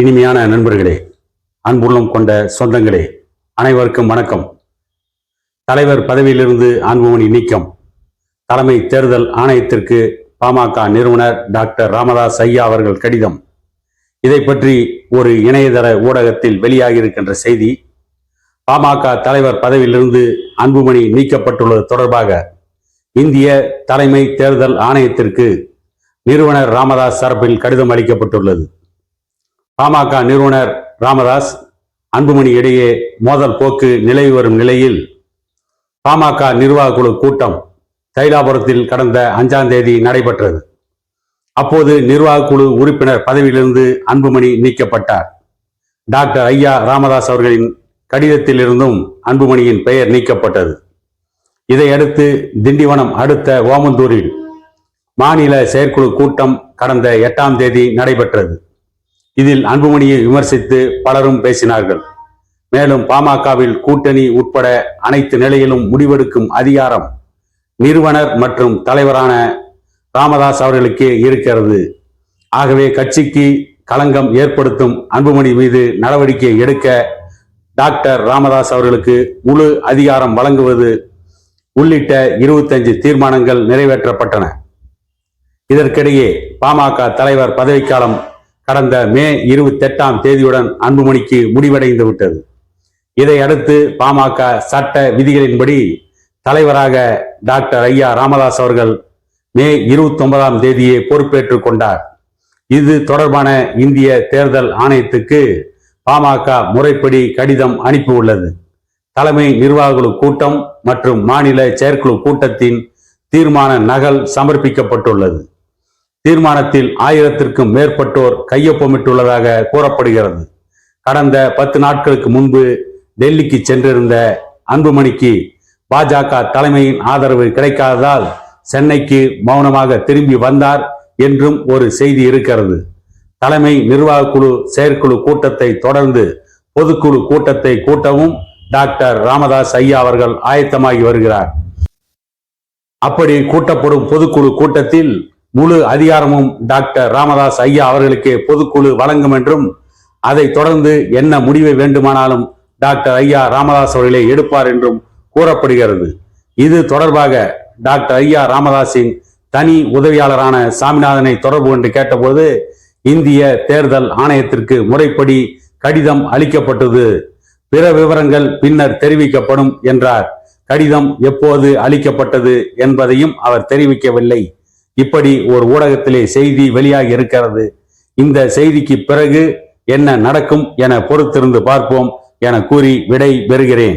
இனிமையான நண்பர்களே, அன்புள்ளம் கொண்ட சொந்தங்களே, அனைவருக்கும் வணக்கம். தலைவர் பதவியிலிருந்து அன்புமணி நீக்கம். தலைமை தேர்தல் ஆணையத்திற்கு பாமக நிறுவனர் டாக்டர் ராமதாஸ் ஐயா அவர்கள் கடிதம். இதை பற்றி ஒரு இணையதள ஊடகத்தில் வெளியாகியிருக்கின்ற செய்தி, பாமக தலைவர் பதவியிலிருந்து அன்புமணி நீக்கப்பட்டுள்ளது தொடர்பாக இந்திய தலைமை தேர்தல் ஆணையத்திற்கு நிறுவனர் ராமதாஸ் சார்பில் கடிதம் அளிக்கப்பட்டுள்ளது. பாமக நிறுவனர் ராமதாஸ் அன்புமணி இடையே மோதல் போக்கு நிலவி வரும் நிலையில் பாமக நிர்வாக குழு கூட்டம் தைலாபுரத்தில் கடந்த 5ஆம் தேதி நடைபெற்றது. அப்போது நிர்வாக குழு உறுப்பினர் பதவியிலிருந்து அன்புமணி நீக்கப்பட்டார். டாக்டர் ஐயா ராமதாஸ் அவர்களின் கடிதத்தில் இருந்தும் அன்புமணியின் பெயர் நீக்கப்பட்டது. இதையடுத்து திண்டிவனம் அடுத்த ஓமந்தூரில் மாநில செயற்குழு கூட்டம் கடந்த 8ஆம் தேதி நடைபெற்றது. இதில் அன்புமணியை விமர்சித்து பலரும் பேசினார்கள். மேலும் பாமகவில் கூட்டணி உட்பட அனைத்து நிலையிலும் முடிவெடுக்கும் அதிகாரம் நிறுவனர் மற்றும் தலைவரான ராமதாஸ் அவர்களுக்கே இருக்கிறது. ஆகவே கட்சிக்கு களங்கம் ஏற்படுத்தும் அன்புமணி மீது நடவடிக்கை எடுக்க டாக்டர் ராமதாஸ் அவர்களுக்கு முழு அதிகாரம் வழங்குவது உள்ளிட்ட 25 தீர்மானங்கள் நிறைவேற்றப்பட்டன. இதற்கிடையே பாமக தலைவர் பதவிக்காலம் கடந்த மே 28ஆம் தேதியுடன் அன்புமணிக்கு முடிவடைந்து விட்டது. இதையடுத்து பாமக சட்ட விதிகளின்படி தலைவராக டாக்டர் ஐயா ராமதாஸ் அவர்கள் மே 29ஆம் தேதியே பொறுப்பேற்றுக் கொண்டார். இது தொடர்பான இந்திய தேர்தல் ஆணையத்துக்கு பாமக முறைப்படி கடிதம் அனுப்பியுள்ளது. தலைமை நிர்வாக கூட்டம் மற்றும் மாநில செயற்குழு கூட்டத்தின் தீர்மான நகல் சமர்ப்பிக்கப்பட்டுள்ளது. தீர்மானத்தில் 1000த்திற்கும் மேற்பட்டோர் கையொப்பமிட்டுள்ளதாக கூறப்படுகிறது. கடந்த 10 நாட்களுக்கு முன்பு டெல்லிக்கு சென்றிருந்த அன்புமணிக்கு பாஜக தலைமையின் ஆதரவு கிடைக்காததால் சென்னைக்கு மௌனமாக திரும்பி வந்தார் என்றும் ஒரு செய்தி இருக்கிறது. தலைமை நிர்வாக குழு செயற்குழு கூட்டத்தை தொடர்ந்து பொதுக்குழு கூட்டத்தை கூட்டவும் டாக்டர் ராமதாஸ் ஐயா அவர்கள் ஆயத்தமாகி வருகிறார். அப்படி கூட்டப்படும் பொதுக்குழு கூட்டத்தில் முழு அதிகாரமும் டாக்டர் ராமதாஸ் ஐயா அவர்களுக்கு பொதுக்குழு வழங்கும் என்றும் அதை தொடர்ந்து என்ன முடிவை வேண்டுமானாலும் டாக்டர் ஐயா ராமதாஸ் அவர்களே எடுப்பார் என்றும் கூறப்படுகிறது. இது தொடர்பாக டாக்டர் ஐயா ராமதாஸின் தனி உதவியாளரான சாமிநாதனை தொடர்பு கொண்டு கேட்டபோது இந்திய தேர்தல் ஆணையத்திற்கு முறைப்படி கடிதம் அளிக்கப்பட்டது, பிற விவரங்கள் பின்னர் தெரிவிக்கப்படும் என்றார். கடிதம் எப்போது அளிக்கப்பட்டது என்பதையும் அவர் தெரிவிக்கவில்லை. இப்படி ஒரு ஊடகத்திலே செய்தி வெளியாகி இருக்கிறது. இந்த செய்திக்கு பிறகு என்ன நடக்கும் என பொறுத்திருந்து பார்ப்போம் என கூறி விடை பெறுகிறேன்.